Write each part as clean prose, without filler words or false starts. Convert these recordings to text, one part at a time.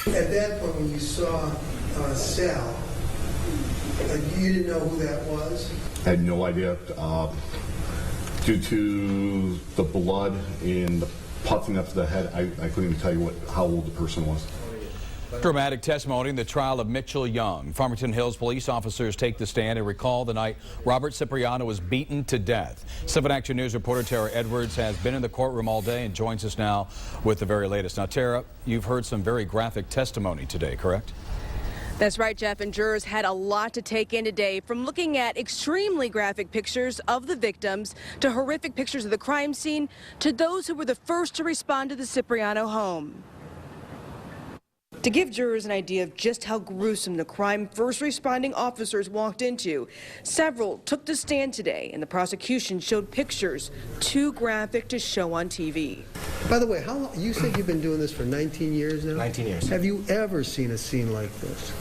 At that point, when you saw Sal, you didn't know who that was? I had no idea. Due to the blood and the puffing up to the head, I couldn't even tell you how old the person was. Dramatic testimony in the trial of Mitchell Young. Farmington Hills police officers take the stand and recall the night Robert Cipriano was beaten to death. 7 Action News reporter Tara Edwards has been in the courtroom all day and joins us now with the very latest. Now, Tara, you've heard some very graphic testimony today, correct? That's right, Jeff, and jurors had a lot to take in today, from looking at extremely graphic pictures of the victims to horrific pictures of the crime scene to those who were the first to respond to the Cipriano home. To give jurors an idea of just how gruesome the crime first responding officers walked into, several took the stand today, and the prosecution showed pictures too graphic to show on TV. By the way, how long, you said you've been doing this for 19 years now? 19 years. Have you ever seen a scene like this?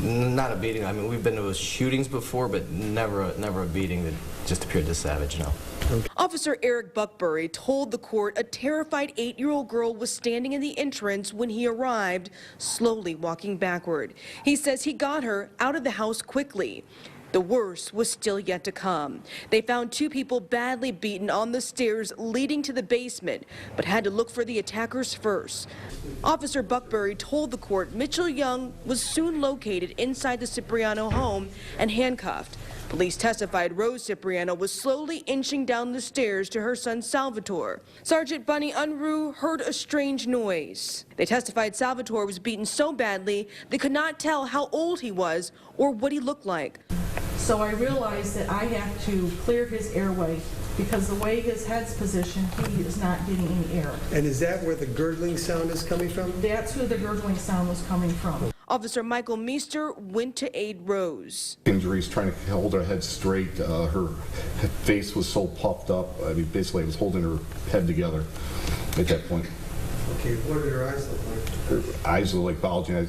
Not a beating. I mean, we've been to shootings before, but never a beating that just appeared this savage, no. Okay. Officer Eric Buckbury told the court a terrified 8-year-old girl was standing in the entrance when he arrived, slowly walking backward. He says he got her out of the house quickly. The worst was still yet to come. They found 2 people badly beaten on the stairs leading to the basement, but had to look for the attackers first. Officer Buckbury told the court Mitchell Young was soon located inside the Cipriano home and handcuffed. Police testified Rose Cipriano was slowly inching down the stairs to her son Salvatore. Sergeant Bunny Unruh heard a strange noise. They testified Salvatore was beaten so badly they could not tell how old he was or what he looked like. So I realized that I have to clear his airway because the way his head's positioned, he is not getting any air. And is that where the gurgling sound is coming from? That's who the gurgling sound was coming from. Officer Michael Meester went to aid Rose. Injuries, trying to hold her head straight. Her face was so puffed up. I mean, basically, it was holding her head together at that point. Okay, what did her eyes look like? Her eyes were like bulging.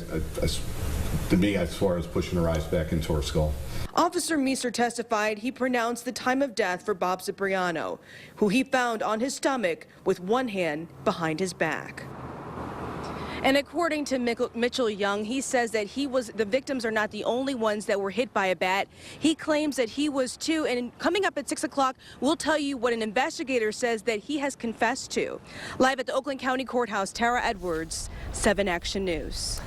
To me, I swore I was pushing her eyes back into her skull. Officer Meester testified he pronounced the time of death for Bob Cipriano, who he found on his stomach with one hand behind his back. And according to Mitchell Young, he says that the victims are not the only ones that were hit by a bat. He claims that he was too, and coming up at 6 o'clock, we'll tell you what an investigator says that he has confessed to. Live at the Oakland County Courthouse, Tara Edwards, 7 Action News.